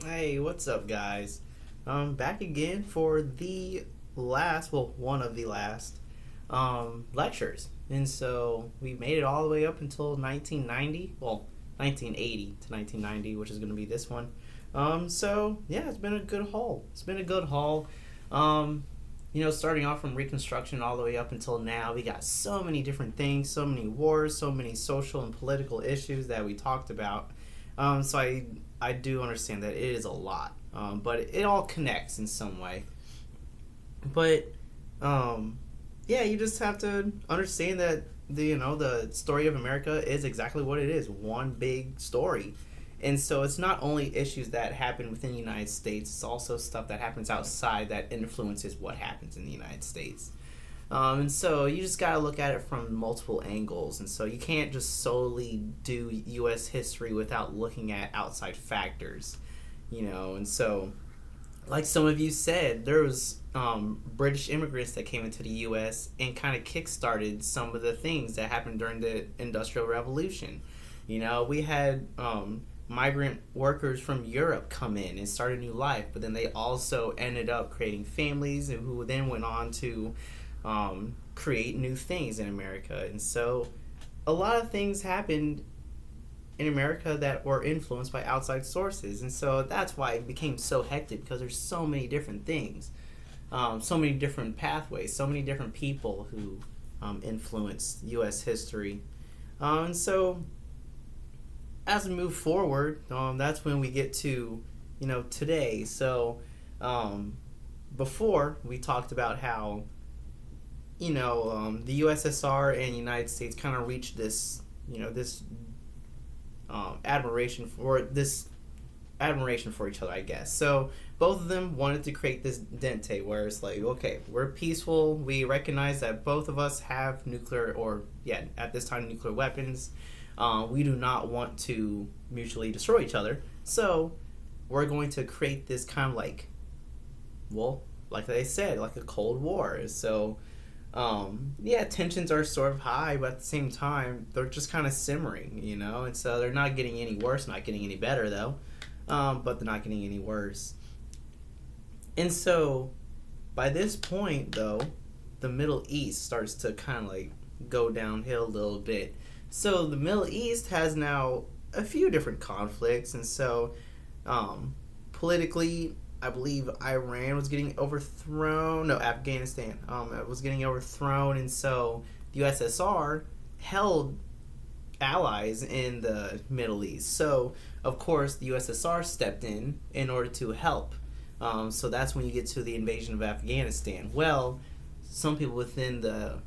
Hey, what's up, guys? Back again for the one of the last lectures. And so we made it all the way up until 1990, 1980 to 1990, which is going to be this one. So yeah, it's been a good haul. It's been a good haul. Um, Starting off from Reconstruction all the way up until now, we got so many different things, so many wars, so many social and political issues that we talked about. So I do understand that it is a lot, but it all connects in some way. But yeah, you just have to understand that the story of America is exactly what it is, one big story. And so it's not only issues that happen within the United States, it's also stuff that happens outside that influences what happens in the United States. And so you just got to look at it from multiple angles. And so you can't just solely do U.S. history without looking at outside factors, And so, like some of you said, there was British immigrants that came into the U.S. and kind of kickstarted some of the things that happened during the Industrial Revolution. We had migrant workers from Europe come in and start a new life, but then they also ended up creating families and who then went on to create new things in America. And so a lot of things happened in America that were influenced by outside sources. And so that's why it became so hectic, because there's so many different things, so many different pathways, so many different people who influenced U.S. history. And so as we move forward, that's when we get to, today. So before we talked about how the USSR and United States kind of reached this, this admiration for each other, I guess. So both of them wanted to create this dente where it's like, okay, we're peaceful. We recognize that both of us have at this time, nuclear weapons. We do not want to mutually destroy each other. So we're going to create this kind of like they said, like a Cold War. So tensions are sort of high, but at the same time, they're just kind of simmering, and so they're not getting any worse, not getting any better, though, but they're not getting any worse. And so, by this point, though, the Middle East starts to kind of like go downhill a little bit. So the Middle East has now a few different conflicts, and so politically, I believe Iran was getting overthrown. No, Afghanistan was getting overthrown, and so the USSR held allies in the Middle East. So, of course, the USSR stepped in order to help. So that's when you get to the invasion of Afghanistan. Well, some people within the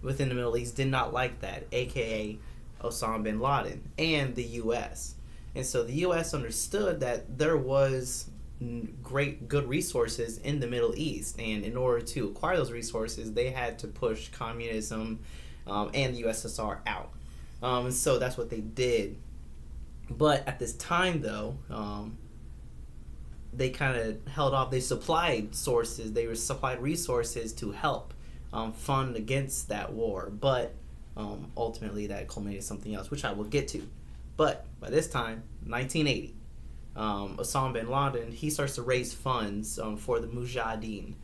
Middle East did not like that, aka Osama bin Laden and the U.S. And so the U.S. understood that there was good resources in the Middle East, and in order to acquire those resources, they had to push communism and the USSR out. And so that's what they did. But at this time, though, they kind of held off. They supplied resources to help fund against that war, but ultimately that culminated something else, which I will get to. But by this time, 1980, Osama bin Laden, he starts to raise funds for the Mujahideen.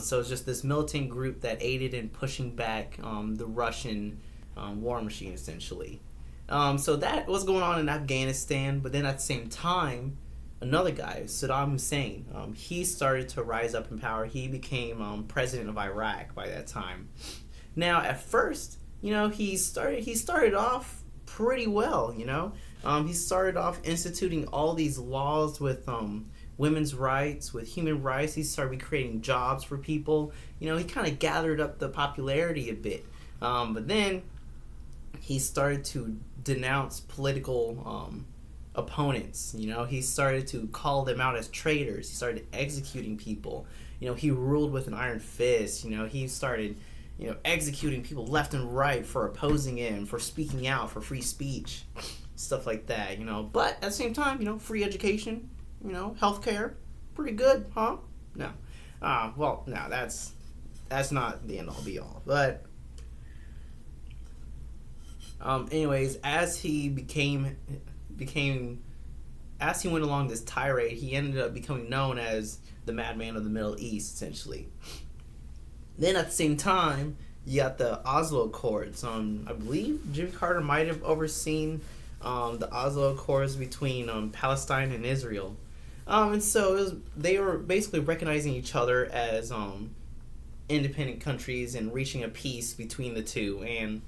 So it's just this militant group that aided in pushing back the Russian war machine, essentially. So that was going on in Afghanistan, but then at the same time, another guy, Saddam Hussein, he started to rise up in power. He became president of Iraq by that time. Now, at first, he started off pretty well. He started off instituting all these laws with women's rights, with human rights. He started creating jobs for people. He kind of gathered up the popularity a bit. But then he started to denounce political opponents. He started to call them out as traitors. He started executing people. He ruled with an iron fist. He started executing people left and right for opposing him, for speaking out, for free speech, stuff like that. But at the same time, free education, healthcare, pretty good, huh? No, no, that's not the end all be all. But anyways, as he became as he went along this tirade, he ended up becoming known as the Madman of the Middle East, essentially. Then at the same time, you got the Oslo Accords. I believe Jimmy Carter might have overseen the Oslo Accords between Palestine and Israel. And so they were basically recognizing each other as independent countries and reaching a peace between the two. And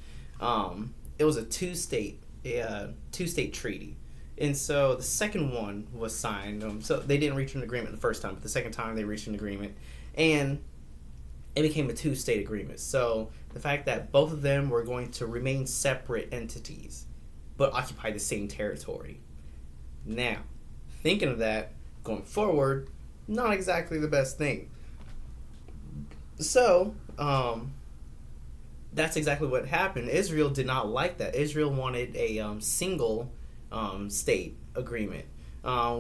it was a two-state treaty. And so the second one was signed. So they didn't reach an agreement the first time, but the second time they reached an agreement. And it became a two-state agreement. So the fact that both of them were going to remain separate entities, but occupy the same territory. Now, thinking of that, going forward, not exactly the best thing. So, that's exactly what happened. Israel did not like that. Israel wanted a single state agreement,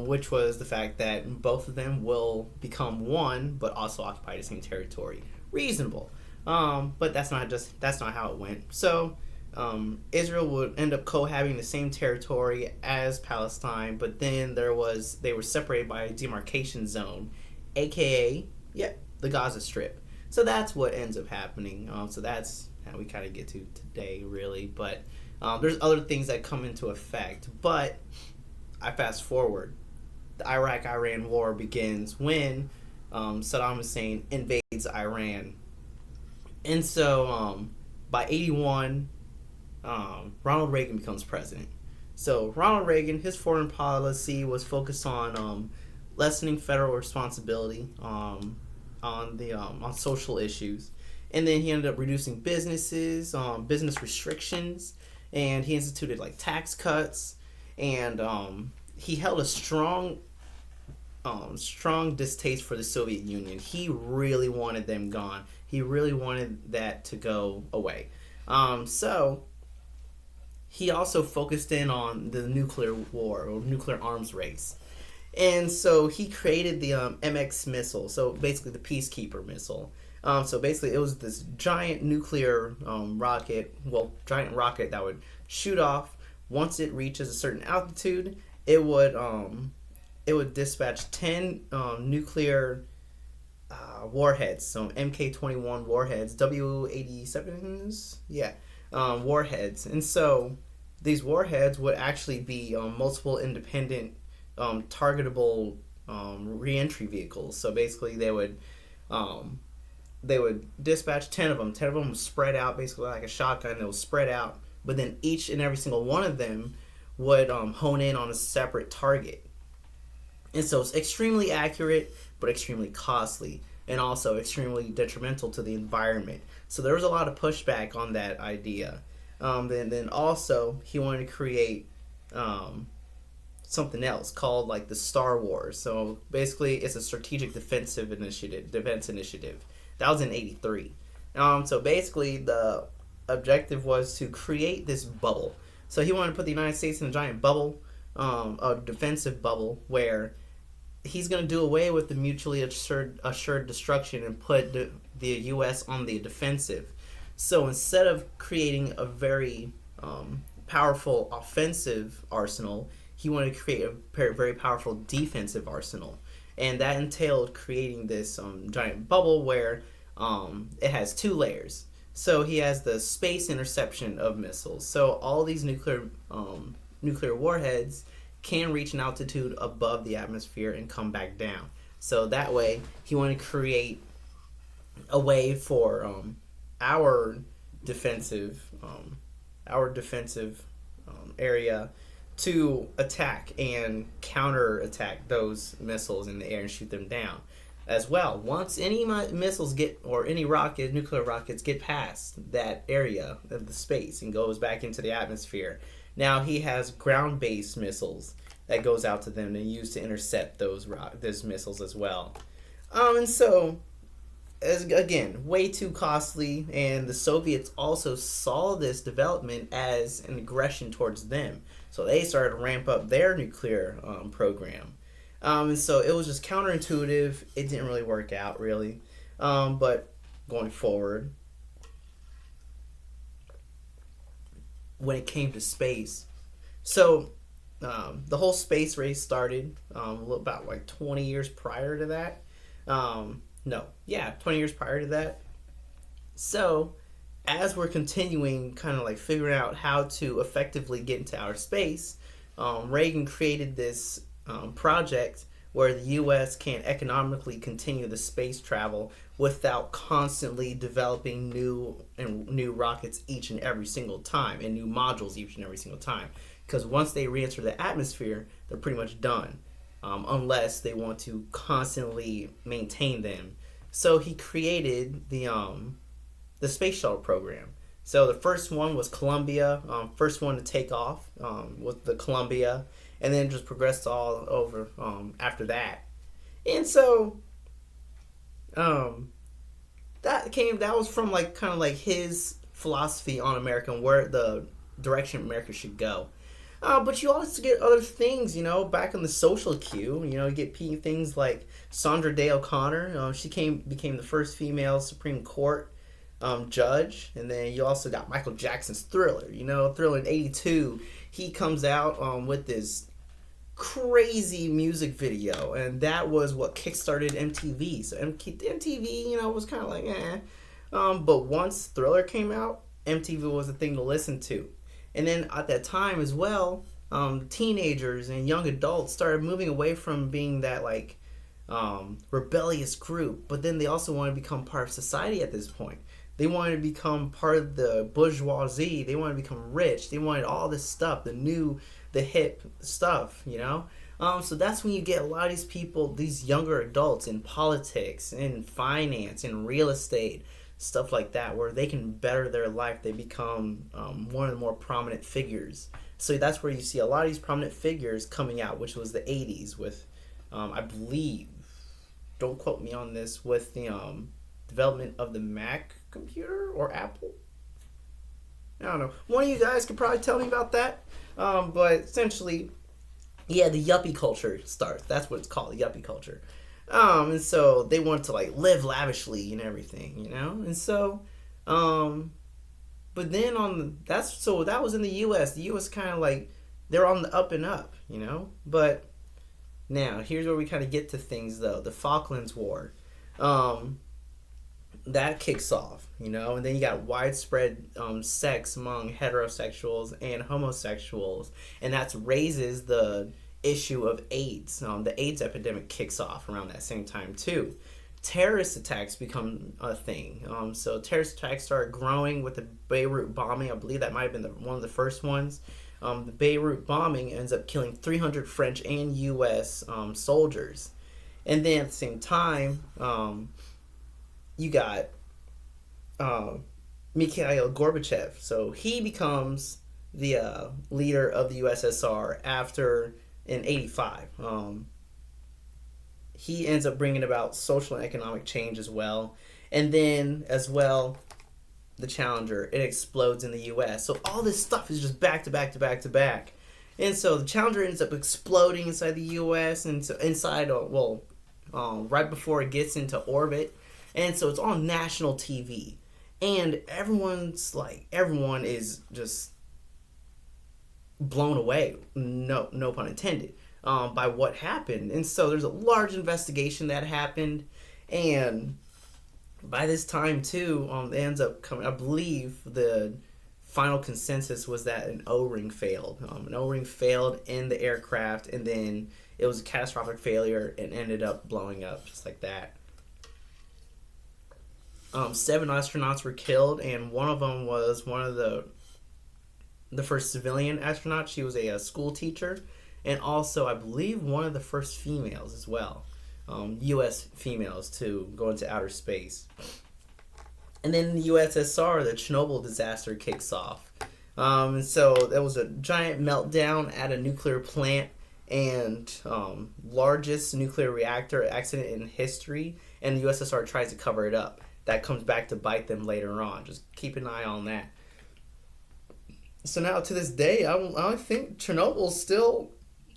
which was the fact that both of them will become one, but also occupy the same territory. Reasonable, but that's not how it went. So Israel would end up cohabiting the same territory as Palestine, but then they were separated by a demarcation zone, aka the Gaza Strip. So that's what ends up happening. So that's how we kind of get to today, really. But there's other things that come into effect. But I fast forward. The Iraq-Iran war begins when Saddam Hussein invades Iran. And so by 81, Ronald Reagan becomes president. So Ronald Reagan, his foreign policy was focused on lessening federal responsibility on social issues. And then he ended up reducing business restrictions, and he instituted like tax cuts, and he held a strong distaste for the Soviet Union. He really wanted them gone. He really wanted that to go away. So he also focused in on the nuclear war or nuclear arms race. And so he created the MX missile, so basically the Peacekeeper missile. So basically it was this giant nuclear rocket that would shoot off. Once it reaches a certain altitude, it would dispatch 10 nuclear warheads, so MK-21 warheads, W-87s, warheads. And so these warheads would actually be multiple independent targetable re-entry vehicles. So basically they would dispatch 10 of them. 10 of them would spread out, basically like a shotgun. They would spread out, but then each and every single one of them would hone in on a separate target. And so it's extremely accurate, but extremely costly, and also extremely detrimental to the environment. So there was a lot of pushback on that idea. Then also he wanted to create something else called like the Star Wars. So basically it's a strategic defense initiative. That was in 83. So basically the objective was to create this bubble. So he wanted to put the United States in a giant bubble, a defensive bubble, where he's going to do away with the mutually assured destruction and put the U.S. on the defensive. So instead of creating a very powerful offensive arsenal, he wanted to create a very powerful defensive arsenal. And that entailed creating this giant bubble where it has two layers. So he has the space interception of missiles. So all these nuclear warheads can reach an altitude above the atmosphere and come back down. So that way, he wanted to create a way for our defensive area to attack and counterattack those missiles in the air and shoot them down as well. Once any missiles nuclear rockets get past that area of the space and goes back into the atmosphere, now he has ground-based missiles that goes out to them and used to intercept those missiles as well. And so, again, way too costly, and the Soviets also saw this development as an aggression towards them. So they started to ramp up their nuclear program. And so it was just counterintuitive. It didn't really work out, really. But going forward, when it came to space, so the whole space race started about like 20 years prior to that. No, yeah, 20 years prior to that. So, as we're continuing, kind of like figuring out how to effectively get into outer space, Reagan created this project where the U.S. can economically continue the space travel without constantly developing new rockets each and every single time and new modules each and every single time. Because once they re-enter the atmosphere, they're pretty much done, unless they want to constantly maintain them. So he created the space shuttle program. So the first one was Columbia, first one to take off was the Columbia, and then just progressed all over after that. And so that was from like kind of like his philosophy on America and where the direction America should go. But you also get other things, back in the social queue. You get things like Sandra Day O'Connor. She became the first female Supreme Court judge. And then you also got Michael Jackson's Thriller. Thriller in '82. He comes out with this crazy music video, and that was what kickstarted MTV. So MTV, was kind of like, eh. But once Thriller came out, MTV was a thing to listen to. And then at that time as well, teenagers and young adults started moving away from being that like rebellious group, but then they also wanted to become part of society at this point. They wanted to become part of the bourgeoisie. They wanted to become rich. They wanted all this stuff, the hip stuff, So that's when you get a lot of these people, these younger adults in politics, in finance, in real estate, stuff like that, where they can better their life. They become one of the more prominent figures. So that's where you see a lot of these prominent figures coming out, which was the 80s with, I believe, don't quote me on this, with the development of the Mac computer or Apple. I don't know. One of you guys could probably tell me about that. But essentially, yeah, the yuppie culture starts. That's what it's called, the yuppie culture. And so they wanted to like live lavishly and everything, And so, but then that was in the U.S. The U.S. kind of like they're on the up and up, But now here's where we kind of get to things though. The Falklands War, that kicks off, and then you got widespread sex among heterosexuals and homosexuals, and that raises the issue of AIDS. The AIDS epidemic kicks off around that same time too. Terrorist attacks become a thing. So terrorist attacks started growing with the Beirut bombing. I believe that might have been one of the first ones. The Beirut bombing ends up killing 300 French and U.S. Soldiers. And then at the same time, you got Mikhail Gorbachev. So he becomes the leader of the USSR in '85. He ends up bringing about social and economic change as well. And then, as well, the Challenger, it explodes in the U.S. So all this stuff is just back to back to back to back. And so the Challenger ends up exploding inside the U.S. and so right before it gets into orbit. And so it's on national TV. And everyone is just blown away, no pun intended, by what happened. And so there's a large investigation that happened. And by this time, too, it ends up coming, I believe the final consensus was that an O-ring failed. An O-ring failed in the aircraft, and then it was a catastrophic failure and ended up blowing up just like that. 7 astronauts were killed, and one of them was one of the first civilian astronauts. She was a school teacher, and also I believe one of the first females as well, U.S. females to go into outer space. And then in the USSR, the Chernobyl disaster kicks off. And so there was a giant meltdown at a nuclear plant and largest nuclear reactor accident in history, and the USSR tries to cover it up. That comes back to bite them later on. Just keep an eye on that. So now to this day, I think Chernobyl's still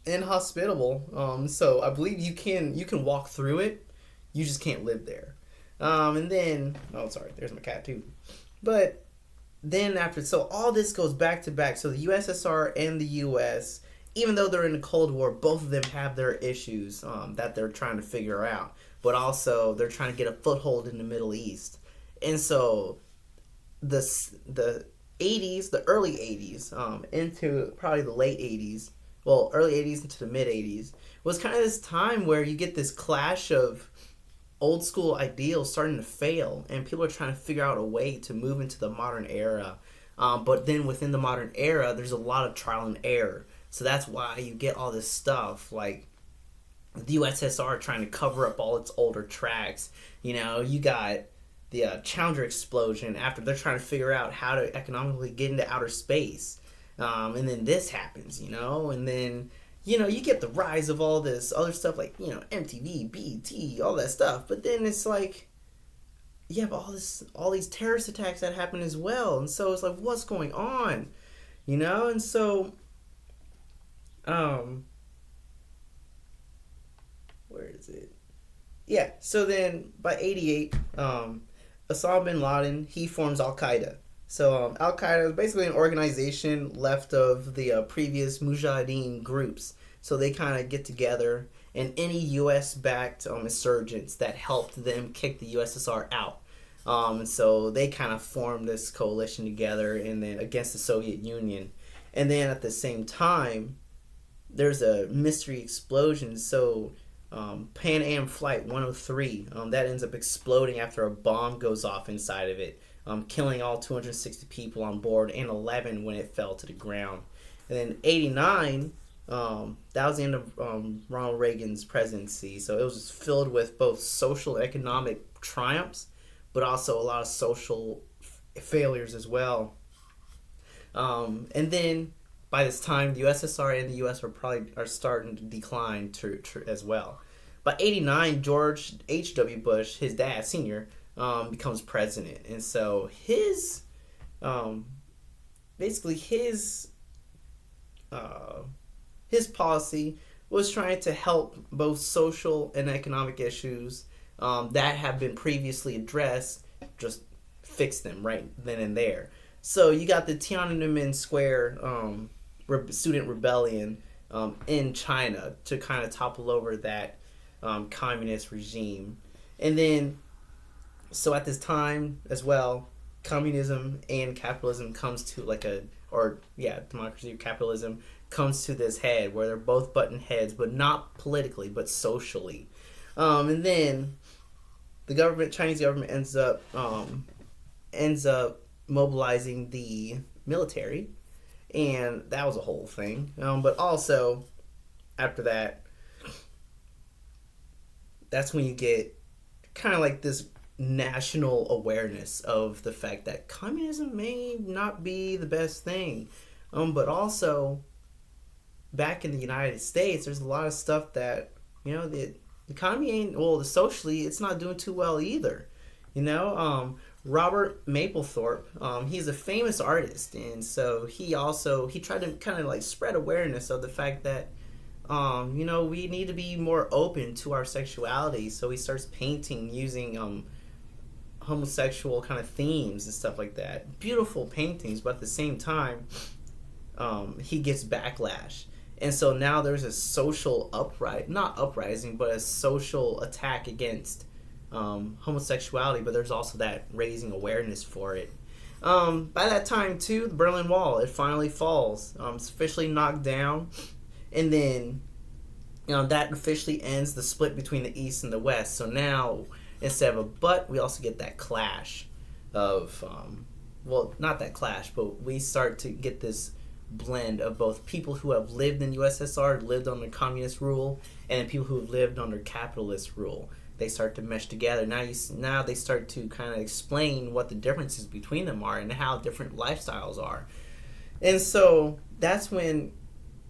inhospitable. So I believe you can walk through it. You just can't live there. And then, there's my cat too. But then so all this goes back to back. So the USSR and the US, even though they're in the Cold War, both of them have their issues that they're trying to figure out. But also, they're trying to get a foothold in the Middle East. And so, the 80s, the early 80s, into probably the late 80s, well, early 80s into the mid 80s, was kind of this time where you get this clash of old school ideals starting to fail, and people are trying to figure out a way to move into the modern era. But then within the modern era, there's a lot of trial and error. So that's why you get all this stuff like the USSR trying to cover up all its older tracks. You know, you got the Challenger explosion after they're trying to figure out how to economically get into outer space. And then this happens, you know, and then, you know, you get the rise of all this other stuff like, you know, MTV, BET, all that stuff. But then it's like, you have all these terrorist attacks that happen as well. And so it's like, what's going on? You know? And so, where is it? Yeah, so then by 88, Osama bin Laden, he forms Al-Qaeda. So Al Qaeda is basically an organization left of the previous Mujahideen groups. So they kind of get together, and any U.S.-backed insurgents that helped them kick the USSR out. And so they kind of formed this coalition together, and then against the Soviet Union. And then at the same time, there's a mystery explosion. So Pan Am Flight 103, that ends up exploding after a bomb goes off inside of it. Killing all 260 people on board and 11 when it fell to the ground. And then 89, that was the end of Ronald Reagan's presidency. So it was just filled with both social and economic triumphs, but also a lot of social failures as well. And then by this time, the USSR and the US are starting to decline as well. By 89, George H.W. Bush, his dad, senior, becomes president, and so his policy was trying to help both social and economic issues that have been previously addressed, just fix them right then and there. So you got the Tiananmen Square student rebellion in China to kind of topple over that communist regime, and then. So at this time as well, communism and capitalism comes to democracy or capitalism comes to this head where they're both button heads, but not politically, but socially. And then the Chinese government ends up mobilizing the military, and that was a whole thing. But also after that, that's when you get kind of like this national awareness of the fact that communism may not be the best thing. But also, back in the United States, there's a lot of stuff that, you know, the economy socially, it's not doing too well either. You know, Robert Mapplethorpe, he's a famous artist, and so he tried to kind of like spread awareness of the fact that you know, we need to be more open to our sexuality. So he starts painting using homosexual kind of themes and stuff like that. Beautiful paintings, but at the same time, he gets backlash. And so now there's a social not uprising, but a social attack against homosexuality, but there's also that raising awareness for it. By that time, too, the Berlin Wall, it finally falls. It's officially knocked down. And then, you know, that officially ends the split between the East and the West. So now, instead of we also get that clash of, not that clash, but we start to get this blend of both people who have lived in USSR, lived under communist rule, and then people who have lived under capitalist rule. They start to mesh together. Now they start to kind of explain what the differences between them are and how different lifestyles are. And so that's when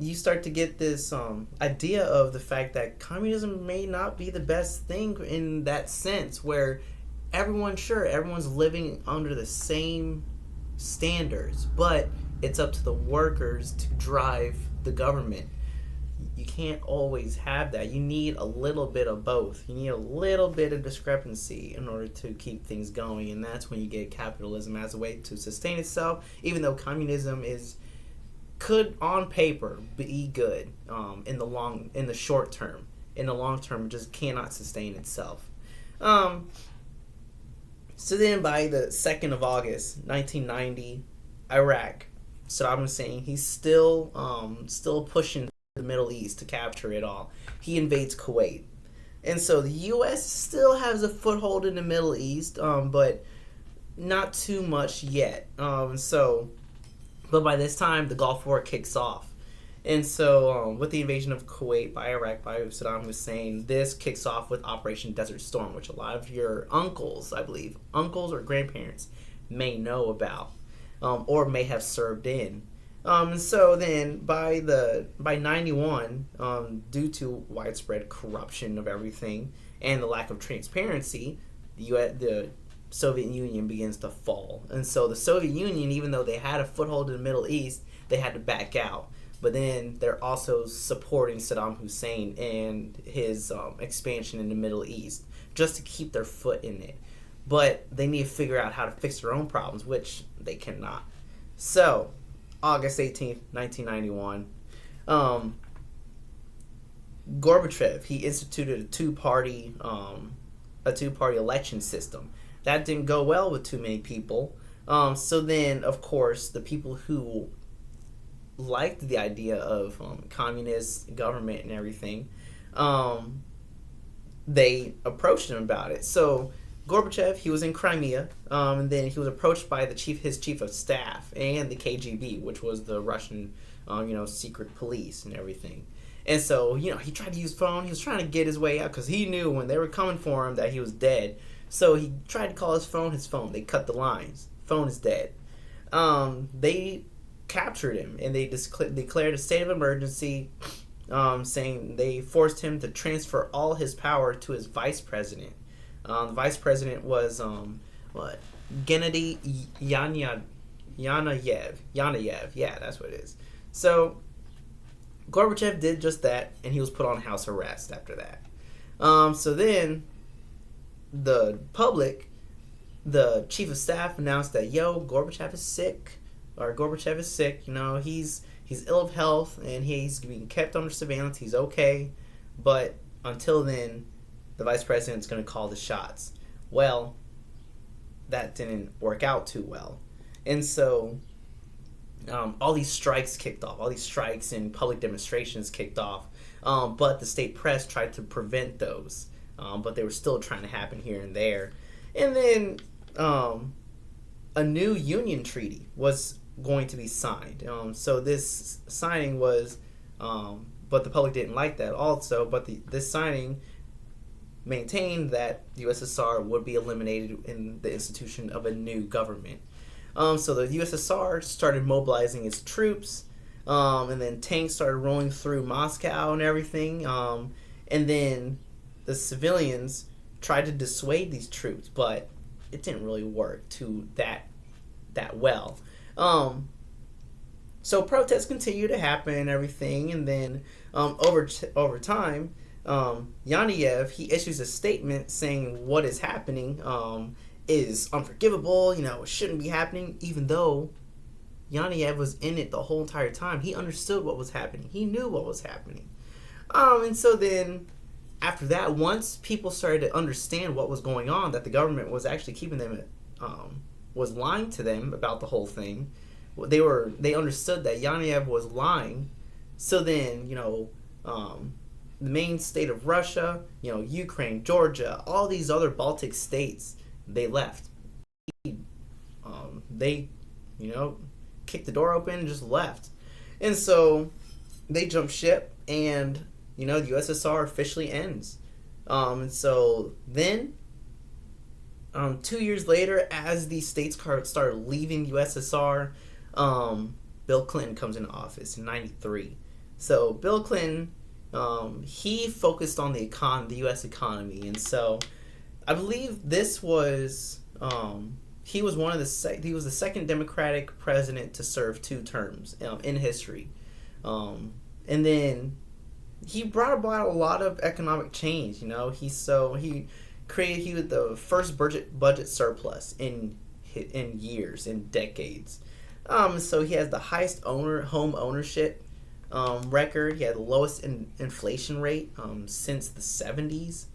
you start to get this idea of the fact that communism may not be the best thing in that sense, where everyone's living under the same standards, but it's up to the workers to drive the government. You can't always have that. You need a little bit of both. You need a little bit of discrepancy in order to keep things going, and that's when you get capitalism as a way to sustain itself, even though communism is could on paper be good in the short term. In the long term, it just cannot sustain itself. Um, so then, by the 2nd of August, 1990, Iraq, Saddam Hussein, he's still pushing the Middle East to capture it all. He invades Kuwait, and so the U.S. still has a foothold in the Middle East, but not too much yet. But by this time, the Gulf War kicks off. And so, with the invasion of Kuwait by Iraq by Saddam Hussein, this kicks off with Operation Desert Storm, which a lot of your uncles, I believe, uncles or grandparents, may know about, or may have served in. So then, by '91, due to widespread corruption of everything and the lack of transparency, the Soviet Union begins to fall. And so the Soviet Union, even though they had a foothold in the Middle East, they had to back out. But then they're also supporting Saddam Hussein and his expansion in the Middle East just to keep their foot in it. But they need to figure out how to fix their own problems, which they cannot. So, August 18th, 1991, Gorbachev, he instituted a two-party election system. That didn't go well with too many people. So then, of course, the people who liked the idea of communist government and everything, they approached him about it. So Gorbachev, he was in Crimea, and then he was approached by his chief of staff and the KGB, which was the Russian, secret police and everything. And so, he tried to use phone. He was trying to get his way out because he knew when they were coming for him that he was dead. So he tried to call his phone. They cut the lines. Phone is dead. They captured him and they declared a state of emergency, saying they forced him to transfer all his power to his vice president. The vice president was Gennady Yanayev. Yeah, that's what it is. So Gorbachev did just that, and he was put on house arrest after that. So then the chief of staff announced that Gorbachev is sick. He's ill of health and he's being kept under surveillance. He's okay, but until then, the vice president's going to call the shots. Well, that didn't work out too well, and so all these strikes kicked off. All these strikes and public demonstrations kicked off, but the state press tried to prevent those. But they were still trying to happen here and there, and then a new union treaty was going to be signed. So this signing was, but the public didn't like that also. But this signing maintained that the USSR would be eliminated in the institution of a new government. So the USSR started mobilizing its troops, and then tanks started rolling through Moscow and everything. And then the civilians tried to dissuade these troops, but it didn't really work that well. So protests continue to happen and everything, and then over time, Yanayev, he issues a statement saying what is happening is unforgivable. It shouldn't be happening, even though Yanayev was in it the whole entire time. He understood what was happening. He knew what was happening. And so then after that, once people started to understand what was going on, that the government was actually keeping them, was lying to them about the whole thing, they understood that Yanayev was lying. So then, the main state of Russia, Ukraine, Georgia, all these other Baltic states, they left. They, kicked the door open and just left. And so they jumped ship, and the USSR officially ends. And so then, 2 years later, as these states started leaving the USSR, Bill Clinton comes into office in '93. So Bill Clinton, he focused on the U.S. economy, and so I believe this was he was he was the second Democratic president to serve 2 terms in history, and then he brought about a lot of economic change. He created the first budget surplus in years, in decades. So he has the highest home ownership record. He had the lowest inflation rate since the 70s.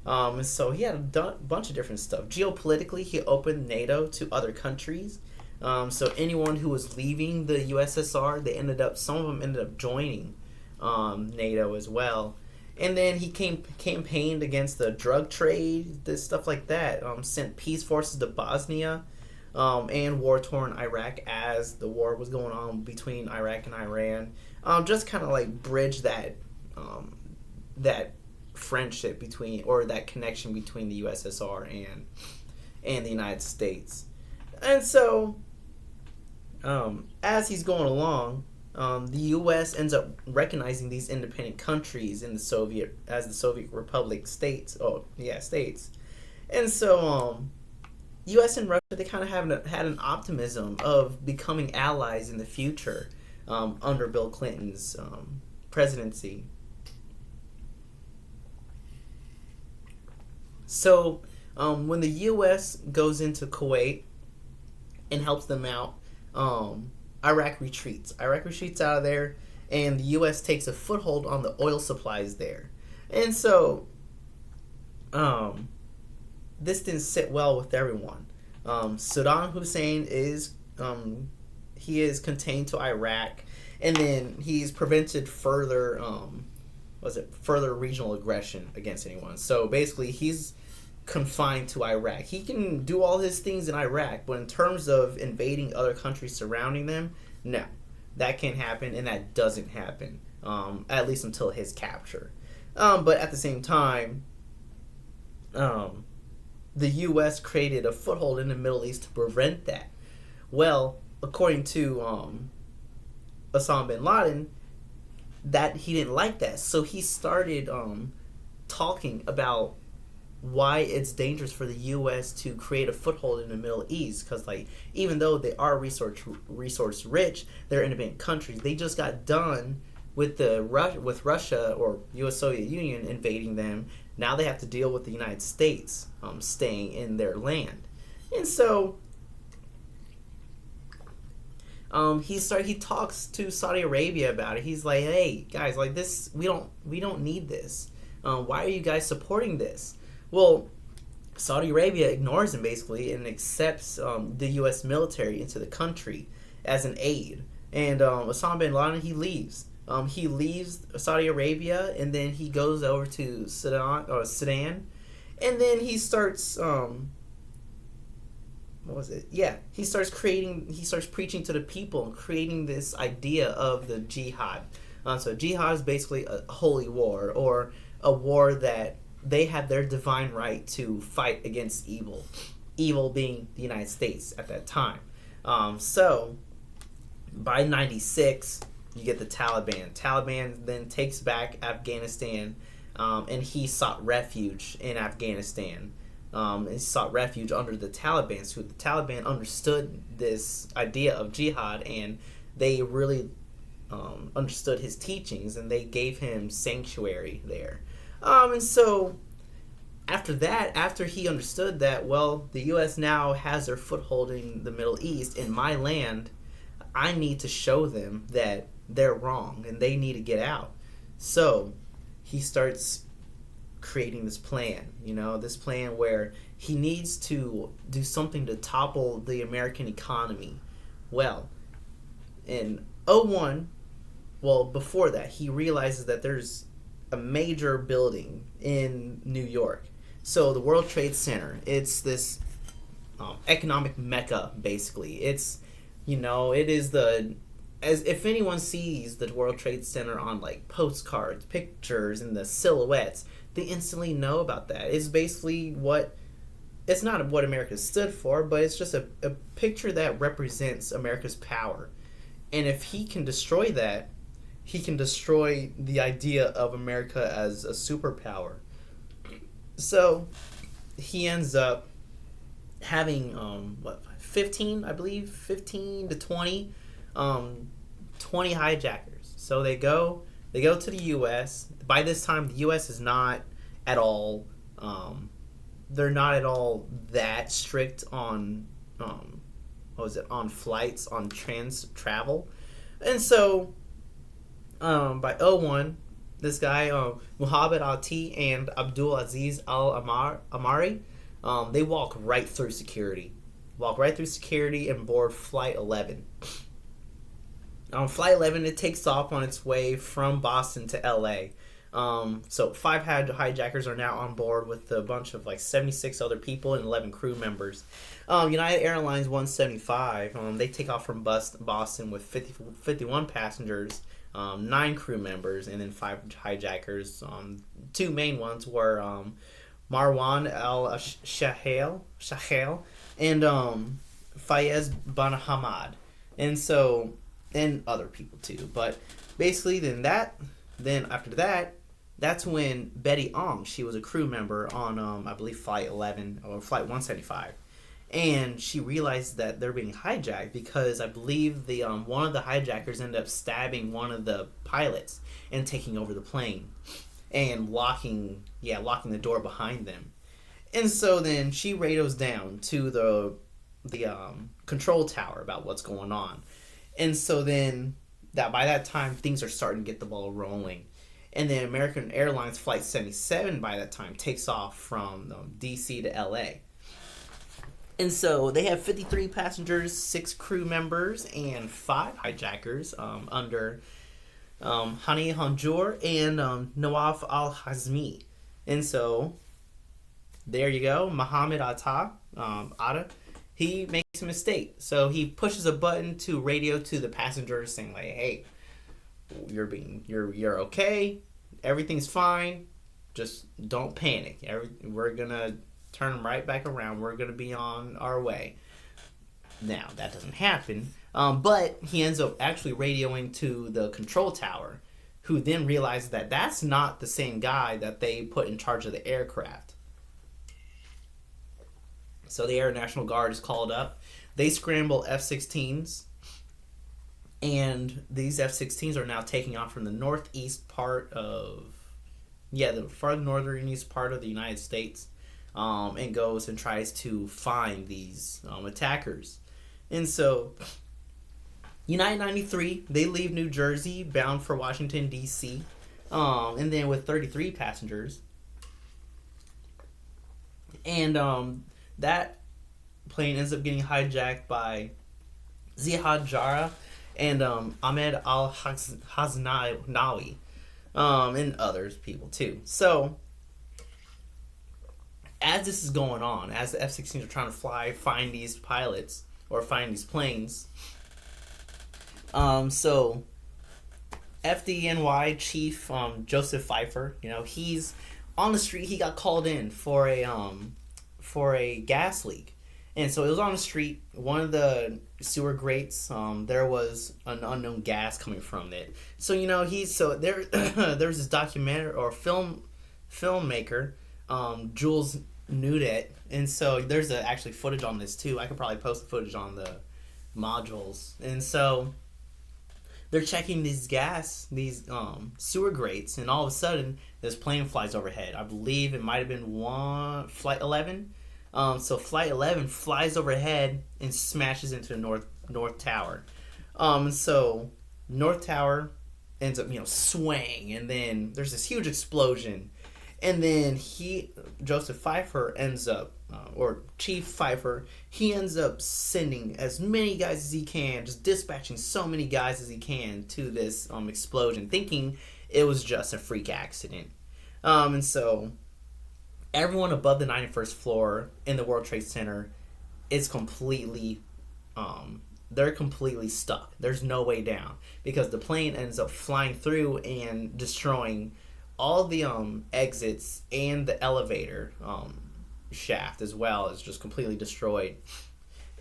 And so he had a bunch of different stuff. Geopolitically, he opened NATO to other countries. So anyone who was leaving the USSR, some of them ended up joining NATO as well. And then he campaigned against the drug trade, this stuff like that. Sent peace forces to Bosnia and war-torn Iraq as the war was going on between Iraq and Iran. Just kind of like bridge that friendship between, or that connection between the USSR and the United States. And so, as he's going along, the U.S. ends up recognizing these independent countries in the Soviet Republic states. States. And so, U.S. and Russia, they kind of had an optimism of becoming allies in the future under Bill Clinton's presidency. So, when the U.S. goes into Kuwait and helps them out, Iraq retreats. Iraq retreats out of there, and the U.S. takes a foothold on the oil supplies there. And so, this didn't sit well with everyone. Saddam Hussein is contained to Iraq, and then he's prevented further regional aggression against anyone. So basically, he's confined to Iraq. He can do all his things in Iraq, but in terms of invading other countries surrounding them, no, that can't happen, and that doesn't happen, at least until his capture. But at the same time, the U.S. created a foothold in the Middle East to prevent that. Well, according to Osama bin Laden, that he didn't like that, so he started talking about why it's dangerous for the U.S. to create a foothold in the Middle East, because like even though they are resource rich, they're independent countries. They just got done with Russia or U.S. Soviet Union invading them. Now they have to deal with the United States staying in their land, and so he talks to Saudi Arabia about it. He's like, hey guys, like this, we don't need this. Why are you guys supporting this? Well, Saudi Arabia ignores him basically and accepts the U.S. military into the country as an aid. And Osama bin Laden, he leaves. He leaves Saudi Arabia, and then he goes over to Sudan, and then he starts he starts preaching to the people and creating this idea of the jihad. So jihad is basically a holy war, or a war that they have their divine right to fight against evil. Evil being the United States at that time. So by 96, you get the Taliban. Taliban then takes back Afghanistan, and he sought refuge in Afghanistan. He sought refuge under the Taliban. So the Taliban understood this idea of jihad, and they really understood his teachings, and they gave him sanctuary there. And so after that, after he understood that, well, the U.S. now has their foothold in the Middle East, in my land, I need to show them that they're wrong and they need to get out. So he starts creating this plan, this plan where he needs to do something to topple the American economy. Well, in 2001, before that, he realizes that there's a major building in New York. So the World Trade Center, it's this economic mecca, basically. It's, it is as if anyone sees the World Trade Center on like postcards, pictures, and the silhouettes, they instantly know about that. It's basically it's not what America stood for, but it's just a picture that represents America's power. And if he can destroy that, he can destroy the idea of America as a superpower. So he ends up having 15 to 20 hijackers. So they go to the US. By this time, the US is not at all they're not at all that strict on what was it, on flights on trans travel. And so by '01, this guy Muhammad Ati and Abdul Aziz Amari, they walk right through security and board flight 11. On flight 11, it takes off on its way from Boston to LA. So 5 hijackers are now on board with a bunch of like 76 other people and 11 crew members. United Airlines 175, they take off from Boston with 51 passengers, 9 crew members, and then 5 hijackers. 2 main ones were Marwan al-Shahel and Fayez bin Hamad. And so, and other people too. But basically, then after that, that's when Betty Ong, she was a crew member on, I believe, Flight 11 or Flight 175. And she realized that they're being hijacked because I believe the one of the hijackers ended up stabbing one of the pilots and taking over the plane and locking the door behind them. And so then she radios down to the control tower about what's going on. And so then by that time things are starting to get the ball rolling. And then American Airlines Flight 77 by that time takes off from DC to LA. And so they have 53 passengers, 6 crew members, and 5 hijackers under Hani Hanjour and Nawaf al-Hazmi. And so there you go. Muhammad Atta, he makes a mistake. So he pushes a button to radio to the passengers saying like, "Hey, you're okay. Everything's fine. Just don't panic. We're gonna turn them right back around. We're gonna be on our way." Now that doesn't happen, but he ends up actually radioing to the control tower, who then realizes that that's not the same guy that they put in charge of the aircraft. So the Air National Guard is called up. They scramble F-16s, and these F-16s are now taking off from the northeast part of, the far northeast part of the United States, and goes and tries to find these attackers. And so, United 93, they leave New Jersey bound for Washington, D.C., and then with 33 passengers. And that plane ends up getting hijacked by Zihad Jarrah and Ahmed al-Haznawi, and others people too. So, as this is going on, as the F-16s are trying to find these pilots, or find these planes, so FDNY Chief Joseph Pfeiffer, he's on the street. He got called in for a gas leak. And so it was on the street. One of the sewer grates, there was an unknown gas coming from it. So there's this documentary or filmmaker, Jules Nudet, and so there's actually footage on this too. I could probably post the footage on the modules. And so they're checking these sewer grates, and all of a sudden this plane flies overhead. I believe it might have been Flight 11. So Flight 11 flies overhead and smashes into the North Tower. So North Tower ends up, swaying, and then there's this huge explosion. And then Joseph Pfeiffer ends up, or Chief Pfeiffer, he ends up sending as many guys as he can, just dispatching so many guys as he can to this explosion, thinking it was just a freak accident. And so everyone above the 91st floor in the World Trade Center is completely, they're completely stuck. There's no way down because the plane ends up flying through and destroying all the exits, and the elevator shaft as well is just completely destroyed.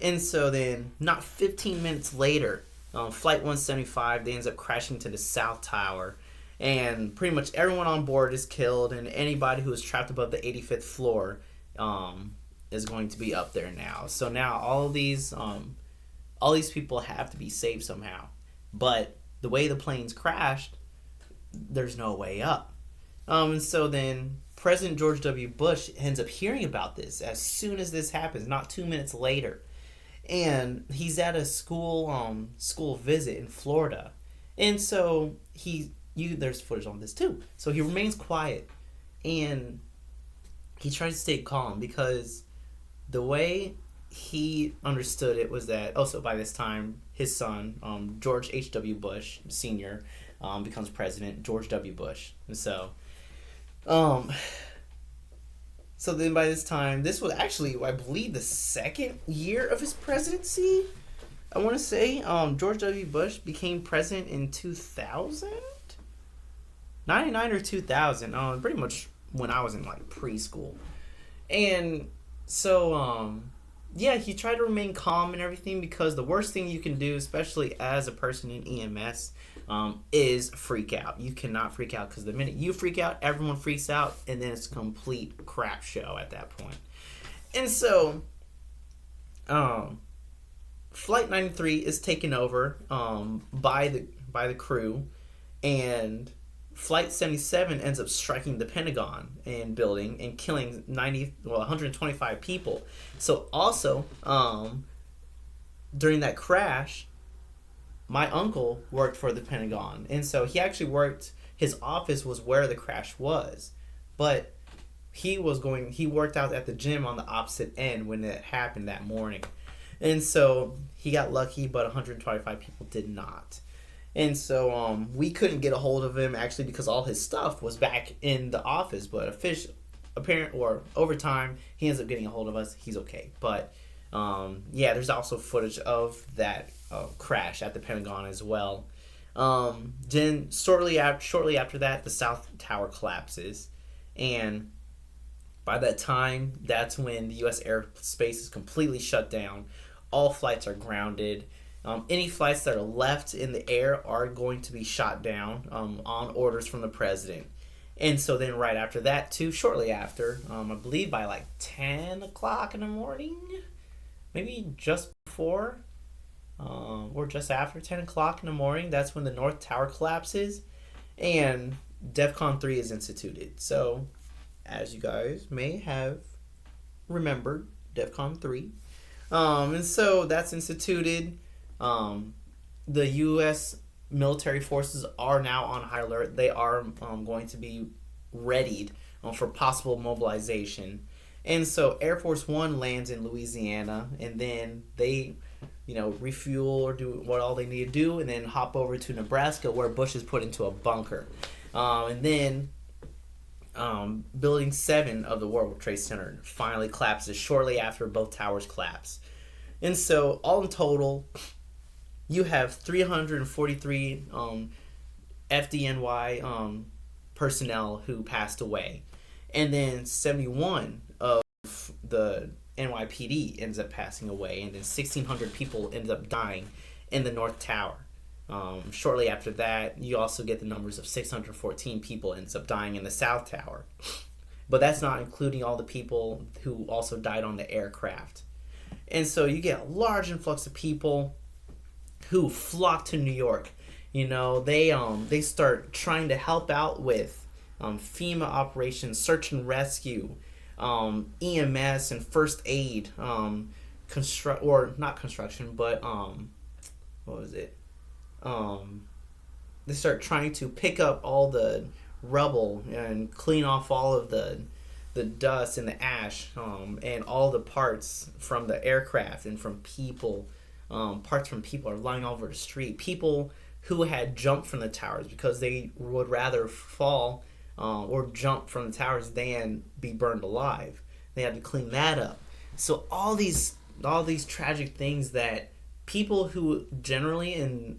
And so then, not 15 minutes later, Flight 175, they ends up crashing to the South Tower, and pretty much everyone on board is killed, and anybody who is trapped above the 85th floor is going to be up there now. So now all these people have to be saved somehow. But the way the planes crashed, there's no way up. And so then President George W. Bush ends up hearing about this as soon as this happens, not 2 minutes later. and he's at a school visit in Florida, and so there's footage on this too. So he remains quiet, and he tries to stay calm because the way he understood it was that also by this time his son George H.W. Bush Sr. Becomes president. George W. Bush, and um, so then by this time, this was actually, I believe, the second year of his presidency. I want to say George W. Bush became president in 2000? 99 or 2000. Pretty much when I was in like preschool. And so, yeah, he tried to remain calm and everything because the worst thing you can do, especially as a person in EMS, is freak out. You cannot freak out because the minute you freak out, everyone freaks out, and then it's a complete crap show at that point. And so, Flight 93 is taken over by the crew, and Flight 77 ends up striking the Pentagon and building and killing 125 people. So also, during that crash, my uncle worked for the Pentagon, and so he actually worked. His office was where the crash was, but he worked out at the gym on the opposite end when it happened that morning, and so he got lucky, but 125 people did not. And so we couldn't get a hold of him actually because all his stuff was back in the office. But over time, he ends up getting a hold of us. He's okay. But yeah, there's also footage of that crash at the Pentagon as well. Then shortly after that, the South Tower collapses, and by that time, that's when the U.S. airspace is completely shut down. All flights are grounded. Any flights that are left in the air are going to be shot down on orders from the president. And so then right after that, too, shortly after, I believe by like 10 o'clock in the morning, maybe just before or just after 10 o'clock in the morning, that's when the North Tower collapses and DEFCON 3 is instituted. So, as you guys may have remembered, DEFCON 3. And so that's instituted. The U.S. military forces are now on high alert. They are going to be readied for possible mobilization. And so Air Force One lands in Louisiana, and then they, refuel or do what all they need to do, and then hop over to Nebraska where Bush is put into a bunker. And then Building 7 of the World Trade Center finally collapses shortly after both towers collapse. And so all in total, you have 343 FDNY personnel who passed away. And then 71 of the NYPD ends up passing away. And then 1,600 people ends up dying in the North Tower. Shortly after that, you also get the numbers of 614 people ends up dying in the South Tower. But that's not including all the people who also died on the aircraft. And so you get a large influx of people who flock to New York. They start trying to help out with FEMA operations, search and rescue, EMS and first aid, not construction, but what was it? They start trying to pick up all the rubble and clean off all of the dust and the ash, and all the parts from the aircraft and from people. Parts from people are lying all over the street. People who had jumped from the towers because they would rather fall or jump from the towers than be burned alive. They had to clean that up. So all these tragic things that people who generally in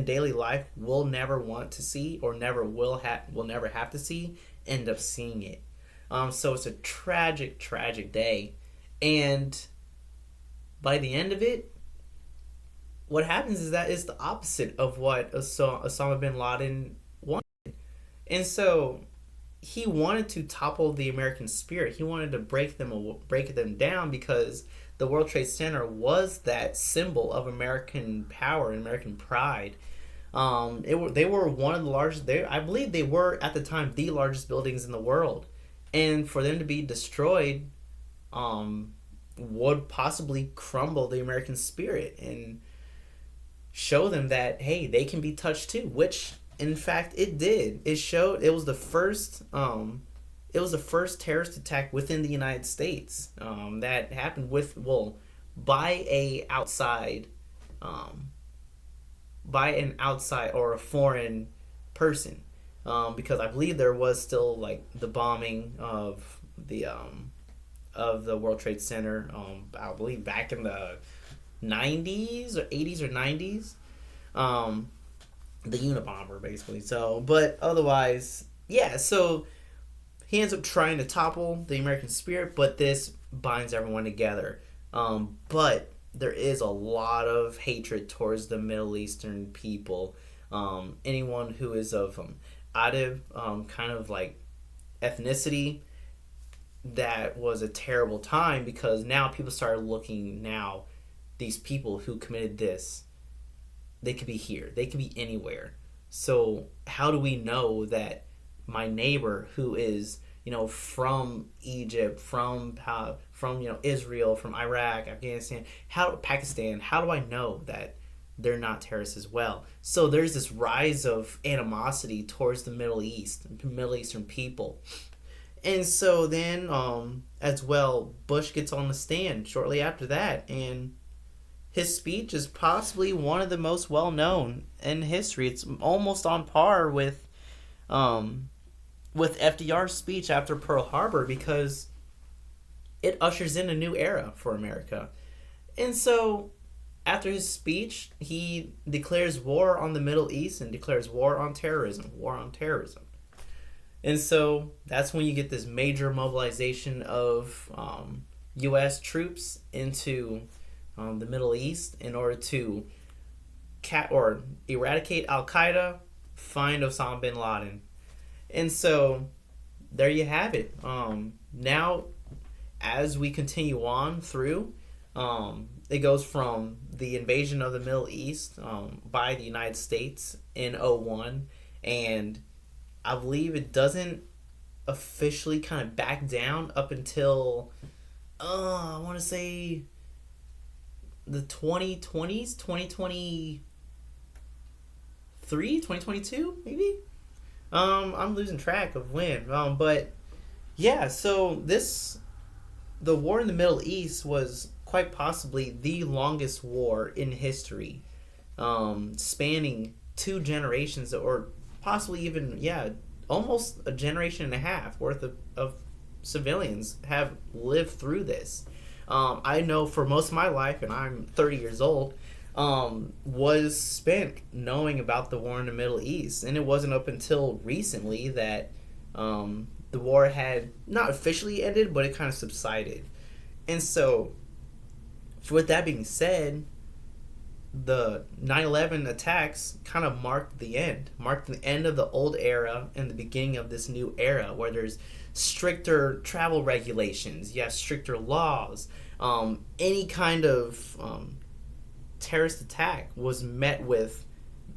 daily life will never want to see or will never have to see end up seeing it. So it's a tragic day, and by the end of it, what happens is that it's the opposite of what Osama bin Laden wanted. And so he wanted to topple the American spirit. He wanted to break them down because the World Trade Center was that symbol of American power and American pride. They were one of the largest. I believe they were at the time the largest buildings in the world, and for them to be destroyed, would possibly crumble the American spirit and show them that, hey, they can be touched too, which in fact it did. It showed it was the first terrorist attack within the United States that happened by a outside um, by an outside or a foreign person, because I believe there was still like the bombing of the World Trade Center. I believe back in the 90s or 80s or 90s. The Unabomber, basically. So, but otherwise, yeah. So he ends up trying to topple the American spirit, but this binds everyone together. But there is a lot of hatred towards the Middle Eastern people. Anyone who is of Arab kind of like ethnicity, that was a terrible time, because now people started looking, now these people who committed this, they could be here, they could be anywhere. So how do we know that my neighbor who is, from Egypt, from Israel, from Iraq, Afghanistan, Pakistan, how do I know that they're not terrorists as well? So there's this rise of animosity towards the Middle Eastern people. And so then, as well, Bush gets on the stand shortly after that, and his speech is possibly one of the most well known in history. It's almost on par with FDR's speech after Pearl Harbor, because it ushers in a new era for America. And so, after his speech, he declares war on the Middle East and declares war on terrorism. And so that's when you get this major mobilization of U.S. troops into the Middle East in order to eradicate Al Qaeda, find Osama bin Laden. And so there you have it. Now, as we continue on through, it goes from the invasion of the Middle East by the United States in '01, and I believe it doesn't officially kind of back down up until I want to say the 2020s, 2023, 2022 maybe. I'm losing track of when. But yeah, so the war in the Middle East was quite possibly the longest war in history, spanning 2 generations, or possibly even, almost a generation and a half worth of civilians have lived through this. I know for most of my life, and I'm 30 years old, was spent knowing about the war in the Middle East. And it wasn't up until recently that the war had not officially ended, but it kind of subsided. And so, with that being said, the 9/11 attacks kind of marked the end of the old era and the beginning of this new era, where there's stricter travel regulations, you have stricter laws. Any kind of terrorist attack was met with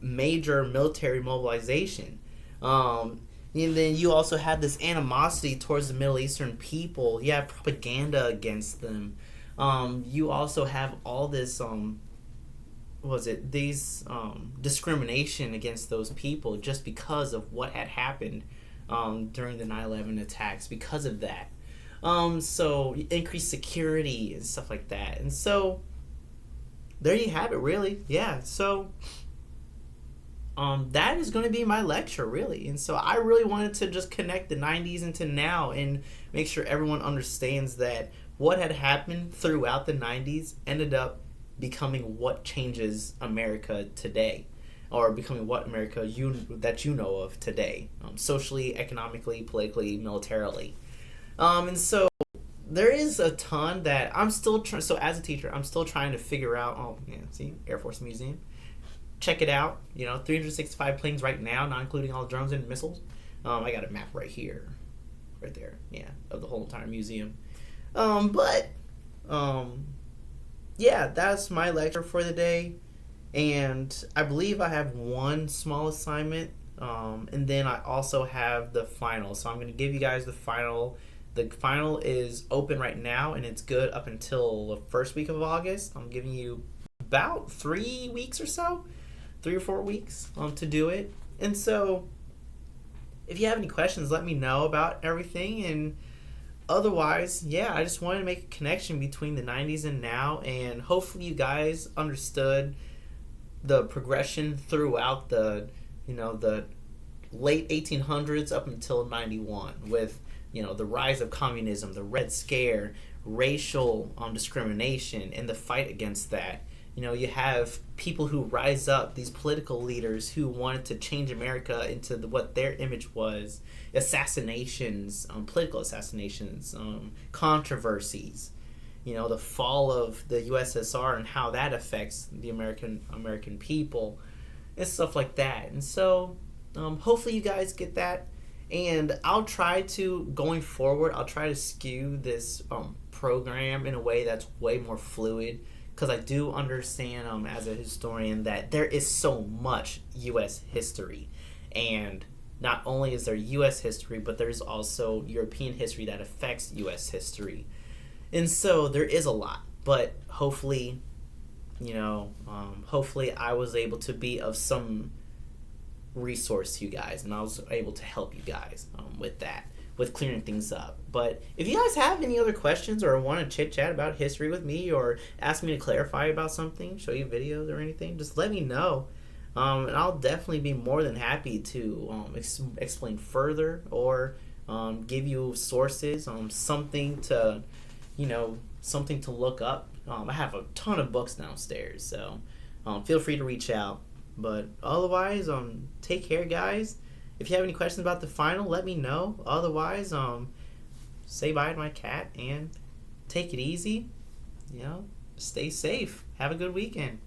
major military mobilization. And then you also have this animosity towards the Middle Eastern people. You have propaganda against them. You also have all this discrimination against those people just because of what had happened during the 9/11 attacks. Because of that, so increased security and stuff like that. And so there you have it, really. Yeah. So that is going to be my lecture, really. And so I really wanted to just connect the 90s into now and make sure everyone understands that what had happened throughout the 90s ended up becoming what changes America today, or becoming what America that you know of today, socially, economically, politically, militarily. And so there is a ton that I'm still trying. So as a teacher, I'm still trying to figure out. Oh, yeah, see, Air Force Museum. Check it out. 365 planes right now, not including all the drones and missiles. I got a map right here, right there. Yeah, of the whole entire museum. Yeah, that's my lecture for the day. And I believe I have one small assignment. And then I also have the final. So I'm going to give you guys the final The final is open right now, and it's good up until the first week of August. I'm giving you about 3 weeks or so, 3 or 4 weeks to do it. And so, if you have any questions, let me know about everything. And otherwise, yeah, I just wanted to make a connection between the 90s and now, and hopefully you guys understood the progression throughout the late 1800s up until 91 with, the rise of communism, the Red Scare, racial discrimination, and the fight against that. You have people who rise up, these political leaders who wanted to change America into what their image was, assassinations, political assassinations, controversies, the fall of the USSR and how that affects the American people and stuff like that. And so hopefully you guys get that. And I'll try to, going forward, I'll try to skew this program in a way that's way more fluid, because I do understand as a historian that there is so much U.S. history. And not only is there U.S. history, but there's also European history that affects U.S. history. And so there is a lot. But hopefully, hopefully I was able to be of some resource to you guys, and I was able to help you guys with that, with clearing things up. But if you guys have any other questions or want to chit chat about history with me, or ask me to clarify about something, show you videos or anything, just let me know, and I'll definitely be more than happy to explain further, or give you sources, something to look up. I have a ton of books downstairs, so feel free to reach out. But otherwise, take care, guys. If you have any questions about the final, let me know. Otherwise, say bye to my cat and take it easy. Stay safe. Have a good weekend.